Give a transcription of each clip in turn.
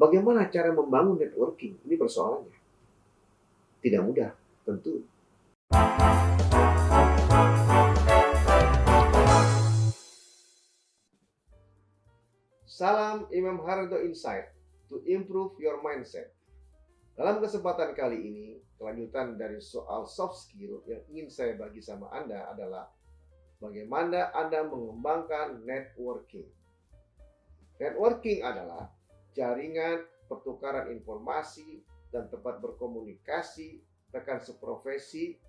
bagaimana cara membangun networking? Ini persoalannya. Tidak mudah, tentu. Salam Imam Hardo Insight to improve your mindset. Dalam kesempatan kali ini, kelanjutan dari soal soft skill yang ingin saya bagi sama Anda adalah bagaimana Anda mengembangkan networking. Networking adalah jaringan pertukaran informasi dan tempat berkomunikasi rekan seprofesi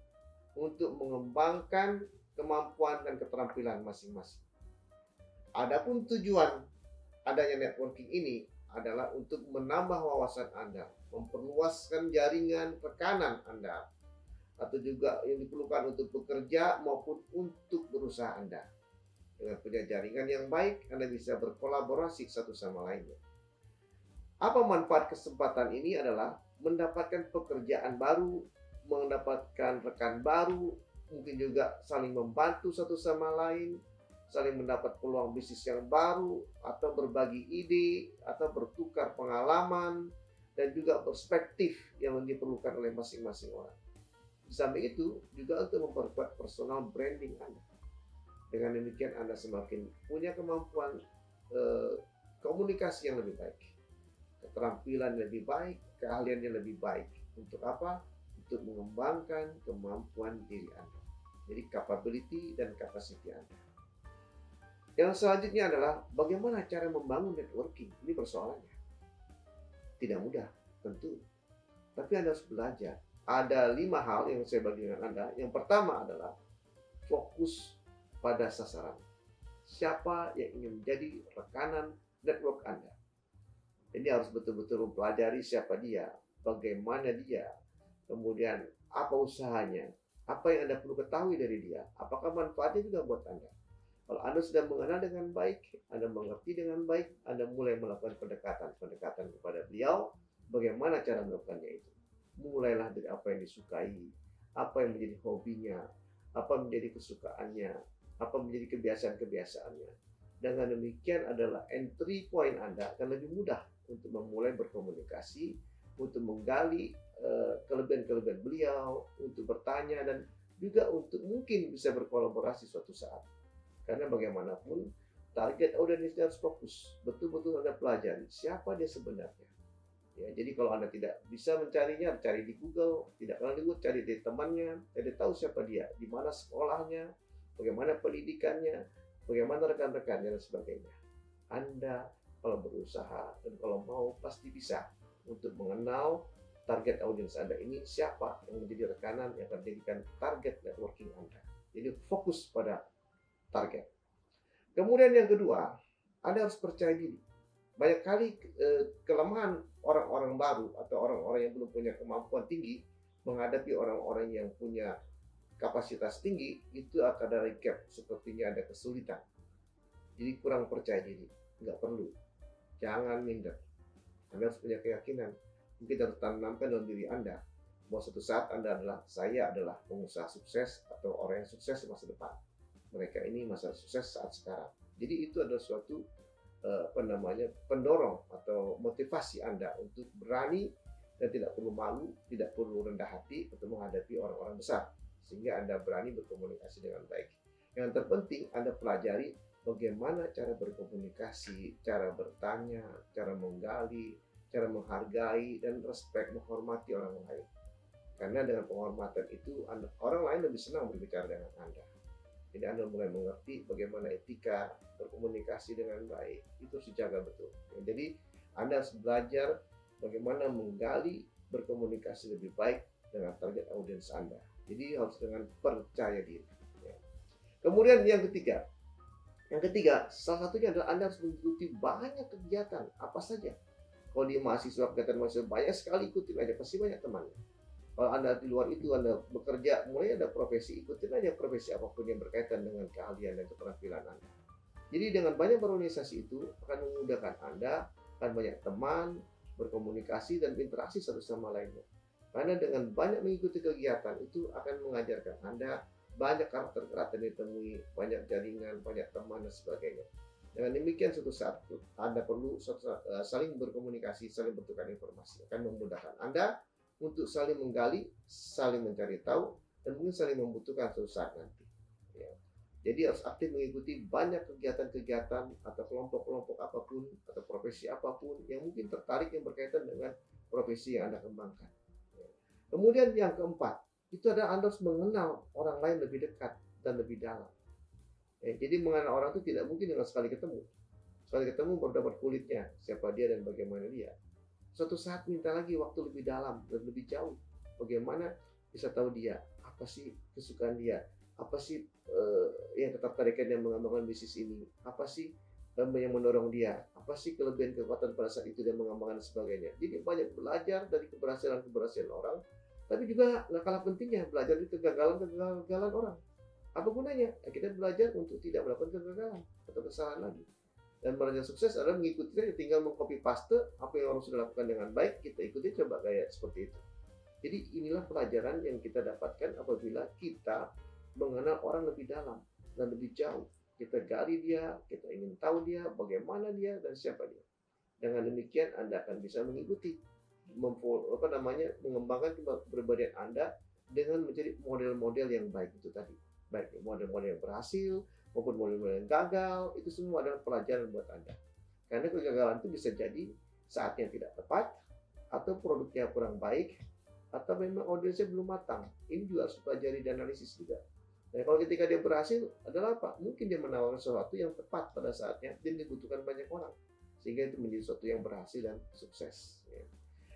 untuk mengembangkan kemampuan dan keterampilan masing-masing. Adapun tujuan adanya networking ini adalah untuk menambah wawasan Anda, memperluaskan jaringan rekanan Anda, atau juga yang diperlukan untuk bekerja maupun untuk berusaha Anda. Dengan punya jaringan yang baik, Anda bisa berkolaborasi satu sama lainnya. Apa manfaat kesempatan ini adalah mendapatkan pekerjaan baru, mendapatkan rekan baru, mungkin juga saling membantu satu sama lain, saling mendapat peluang bisnis yang baru, atau berbagi ide, atau bertukar pengalaman, dan juga perspektif yang diperlukan oleh masing-masing orang. Di samping itu, juga untuk memperkuat personal branding Anda. Dengan demikian, Anda semakin punya kemampuan komunikasi yang lebih baik, keterampilan lebih baik, keahlian yang lebih baik. Untuk apa? Untuk mengembangkan kemampuan diri Anda. Jadi, capability dan capacity Anda. Yang selanjutnya adalah bagaimana cara membangun networking. Ini persoalannya. Tidak mudah, tentu. Tapi Anda harus belajar. Ada 5 hal yang saya bagi dengan Anda. Yang pertama adalah fokus pada sasaran. Siapa yang ingin menjadi rekanan network Anda? Ini harus betul-betul mempelajari siapa dia, bagaimana dia, kemudian apa usahanya, apa yang Anda perlu ketahui dari dia, apakah manfaatnya juga buat Anda. Kalau Anda sudah mengenal dengan baik, Anda mengerti dengan baik, Anda mulai melakukan pendekatan kepada beliau, bagaimana cara melakukannya itu. Mulailah dari apa yang disukai, apa yang menjadi hobinya, apa menjadi kesukaannya, apa menjadi kebiasaan-kebiasaannya. Dengan demikian adalah entry point Anda akan lebih mudah untuk memulai berkomunikasi, untuk menggali kelebihan-kelebihan beliau, untuk bertanya, dan juga untuk mungkin bisa berkolaborasi suatu saat. Karena bagaimanapun target audiensnya harus fokus, betul-betul Anda pelajari siapa dia sebenarnya. Ya, jadi kalau Anda tidak bisa mencarinya, cari di Google, tidak kenal di Google, cari dari temannya, jadi tahu siapa dia, di mana sekolahnya, bagaimana pendidikannya, bagaimana rekan-rekannya dan sebagainya. Anda kalau berusaha dan kalau mau pasti bisa untuk mengenal target audiens Anda ini siapa yang menjadi rekanan yang akan dijadikan target networking Anda. Jadi fokus pada target. Kemudian yang kedua, Anda harus percaya diri. Banyak kali kelemahan orang-orang baru atau orang-orang yang belum punya kemampuan tinggi menghadapi orang-orang yang punya kapasitas tinggi, itu akan ada gap, sepertinya ada kesulitan. Jadi kurang percaya diri, nggak perlu. Jangan minder. Anda harus punya keyakinan. Mungkin harus tanamkan dalam diri Anda bahwa suatu saat saya adalah pengusaha sukses atau orang yang sukses di masa depan. Mereka ini masa sukses saat sekarang. Jadi itu adalah suatu pendorong atau motivasi Anda untuk berani dan tidak perlu malu, tidak perlu rendah hati untuk menghadapi orang-orang besar, sehingga Anda berani berkomunikasi dengan baik. Yang terpenting Anda pelajari bagaimana cara berkomunikasi, cara bertanya, cara menggali, cara menghargai dan respect, menghormati orang lain. Karena dengan penghormatan itu orang lain lebih senang berbicara dengan Anda. Jadi Anda mulai mengerti bagaimana etika berkomunikasi dengan baik. Itu harus dijaga betul. Jadi Anda harus belajar bagaimana menggali berkomunikasi lebih baik dengan target audiens Anda. Jadi harus dengan percaya diri. Kemudian yang ketiga, salah satunya adalah Anda harus mengikuti banyak kegiatan, apa saja. Kalau di mahasiswa, kegiatan mahasiswa banyak sekali, ikutin aja, pasti banyak temannya. Kalau Anda di luar itu, Anda bekerja, mulai ada profesi, ikutin aja profesi apapun yang berkaitan dengan keahlian dan keterampilan Anda. Jadi dengan banyak berorganisasi itu akan memudahkan Anda, akan banyak teman, berkomunikasi dan berinteraksi satu sama lainnya. Karena dengan banyak mengikuti kegiatan itu akan mengajarkan Anda banyak karakter-karakter yang ditemui, banyak jaringan, banyak teman dan sebagainya. Dengan demikian suatu saat Anda perlu saling berkomunikasi, saling bertukar informasi, akan memudahkan Anda untuk saling menggali, saling mencari tahu, dan mungkin saling membutuhkan suatu saat nanti. Ya. Jadi harus aktif mengikuti banyak kegiatan-kegiatan atau kelompok-kelompok apapun atau profesi apapun yang mungkin tertarik yang berkaitan dengan profesi yang Anda kembangkan. Ya. Kemudian yang keempat, itu adalah Anda harus mengenal orang lain lebih dekat dan lebih dalam. Jadi mengenal orang itu tidak mungkin dengan sekali ketemu. Sekali ketemu baru dapat kulitnya, siapa dia dan bagaimana dia. Suatu saat minta lagi waktu lebih dalam dan lebih jauh. Bagaimana bisa tahu dia, apa sih kesukaan dia, apa sih yang ketertarikan yang mengembangkan bisnis ini, apa sih yang mendorong dia, apa sih kelebihan kekuatan pada saat itu dia mengembangkan dan sebagainya. Jadi banyak belajar dari keberhasilan orang, tapi juga nggak kalah pentingnya belajar dari kegagalan orang. Apa gunanya? Kita belajar untuk tidak melakukan kegagalan atau kesalahan lagi. Dan belajar sukses adalah mengikuti saja, tinggal mengcopy paste apa yang orang sudah lakukan dengan baik, kita ikuti coba kayak seperti itu. Jadi inilah pelajaran yang kita dapatkan apabila kita mengenal orang lebih dalam dan lebih jauh. Kita gali dia, kita ingin tahu dia, bagaimana dia dan siapa dia. Dengan demikian Anda akan bisa mengikuti mengembangkan kepribadian Anda dengan menjadi model-model yang baik itu tadi. Baik model-model yang berhasil maupun model-model yang gagal, itu semua adalah pelajaran buat Anda. Karena kegagalan itu bisa jadi saatnya tidak tepat, atau produknya kurang baik, atau memang audiensnya belum matang. Ini juga harus pelajari dan analisis juga. Nah, kalau ketika dia berhasil adalah apa? Mungkin dia menawarkan sesuatu yang tepat pada saatnya dan dibutuhkan banyak orang. Sehingga itu menjadi sesuatu yang berhasil dan sukses.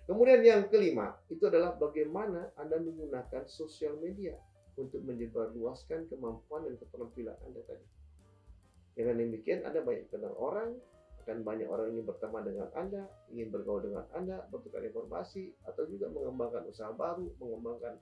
Kemudian yang kelima, itu adalah bagaimana Anda menggunakan sosial media untuk menyebarluaskan kemampuan dan keterampilan Anda tadi. Dengan demikian Anda banyak kenal orang, akan banyak orang ingin berteman dengan Anda, ingin bergaul dengan Anda, bertukar informasi, atau juga mengembangkan usaha baru, mengembangkan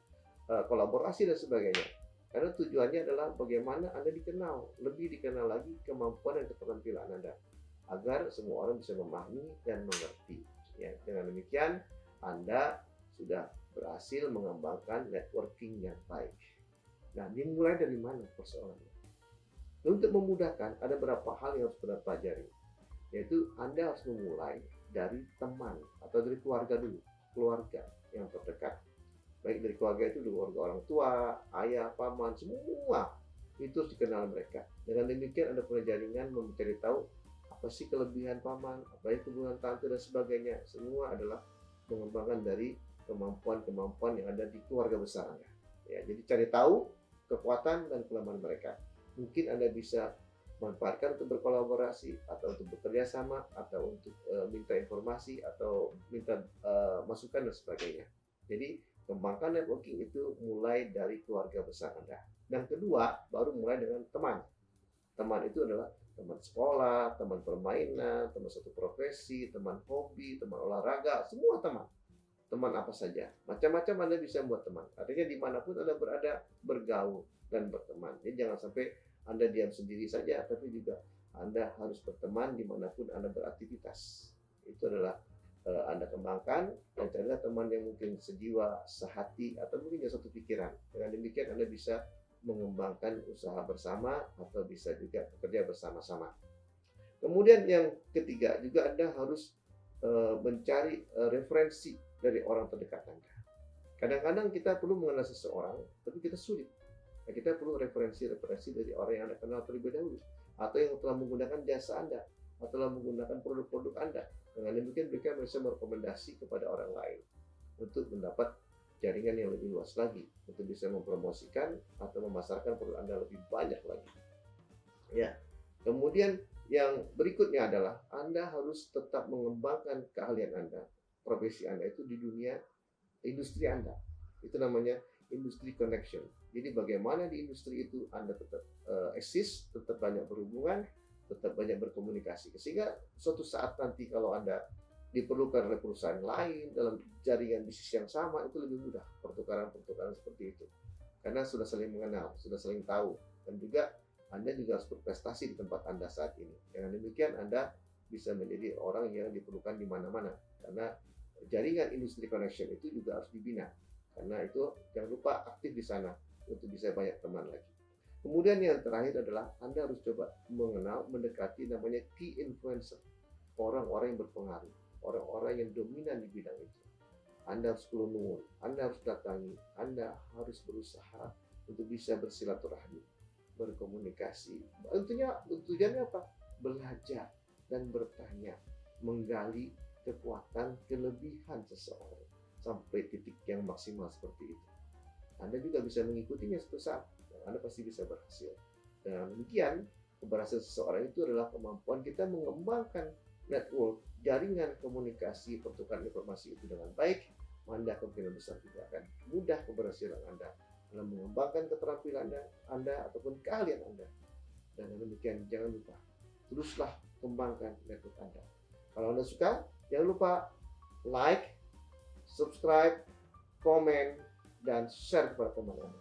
kolaborasi dan sebagainya. Karena tujuannya adalah bagaimana Anda dikenal, lebih dikenal lagi kemampuan dan keterampilan Anda, agar semua orang bisa memahami dan mengerti. Ya, dengan demikian Anda sudah berhasil mengembangkan networking yang baik. Nah, dimulai dari mana persoalannya? Untuk memudahkan, ada beberapa hal yang harus Anda pelajari. Yaitu Anda harus memulai dari teman atau dari keluarga dulu. Keluarga yang terdekat. Baik dari keluarga itu, keluarga orang tua, ayah, paman, semua. Itu harus dikenal mereka. Dengan demikian Anda punya jaringan mencari tahu apa sih kelebihan paman, apa sih kelebihan tante dan sebagainya. Semua adalah mengembangkan dari kemampuan-kemampuan yang ada di keluarga besar Anda. Ya, jadi cari tahu kekuatan dan kelemahan mereka. Mungkin Anda bisa manfaatkan untuk berkolaborasi atau untuk bekerja sama atau untuk minta informasi atau minta masukan dan sebagainya. Jadi kembangkan networking itu mulai dari keluarga besar Anda. Dan kedua, baru mulai dengan teman. Teman itu adalah teman sekolah, teman permainan, teman satu profesi, teman hobi, teman olahraga, semua teman. Teman apa saja, macam-macam Anda bisa buat teman. Artinya dimanapun Anda berada, bergaul dan berteman. Jadi jangan sampai Anda diam sendiri saja, tapi juga Anda harus berteman dimanapun Anda beraktivitas. Itu adalah Anda kembangkan dan carilah teman yang mungkin sejiwa, sehati, atau mungkin satu pikiran. Dengan demikian Anda bisa mengembangkan usaha bersama atau bisa juga bekerja bersama-sama. Kemudian yang ketiga, juga Anda harus mencari referensi dari orang terdekat Anda. Kadang-kadang kita perlu mengenal seseorang, tapi kita sulit. Nah, kita perlu referensi dari orang yang Anda kenal terlebih dahulu, atau yang telah menggunakan jasa Anda, atau telah menggunakan produk-produk Anda. Dengan demikian mereka bisa merekomendasi kepada orang lain untuk mendapat jaringan yang lebih luas lagi, untuk bisa mempromosikan atau memasarkan produk Anda lebih banyak lagi. Ya. Kemudian yang berikutnya adalah Anda harus tetap mengembangkan keahlian Anda, profesi Anda itu di dunia industri Anda. Itu namanya industry connection. Jadi bagaimana di industri itu Anda tetap eksis, tetap banyak berhubungan, tetap banyak berkomunikasi. Sehingga suatu saat nanti kalau Anda diperlukan oleh perusahaan lain dalam jaringan bisnis yang sama, itu lebih mudah pertukaran-pertukaran seperti itu. Karena sudah saling mengenal, sudah saling tahu, dan juga Anda juga harus berprestasi di tempat Anda saat ini. Dengan demikian Anda bisa menjadi orang yang diperlukan di mana-mana. Karena jaringan industri connection itu juga harus dibina. Karena itu jangan lupa aktif di sana untuk bisa banyak teman lagi. Kemudian yang terakhir adalah Anda harus coba mengenal, mendekati namanya key influencer. Orang-orang yang berpengaruh, orang-orang yang dominan di bidang itu. Anda harus keluar, Anda harus datangi, Anda harus berusaha untuk bisa bersilaturahmi, berkomunikasi. Tujuannya apa? Belajar dan bertanya, menggali kekuatan, kelebihan seseorang sampai titik yang maksimal seperti itu. Anda juga bisa mengikutinya suatu saat, dan Anda pasti bisa berhasil. Dan demikian, keberhasilan seseorang itu adalah kemampuan kita mengembangkan network, jaringan komunikasi, pertukaran informasi itu dengan baik. Anda kemungkinan besar juga akan mudah keberhasilan Anda dalam mengembangkan keterampilan Anda ataupun keahlian Anda. Dan demikian, jangan lupa, teruslah kembangkan network Anda. Kalau Anda suka, jangan lupa like, subscribe, komen, dan share kepada teman Anda.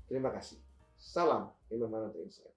Terima kasih. Salam Imam Manado Insight.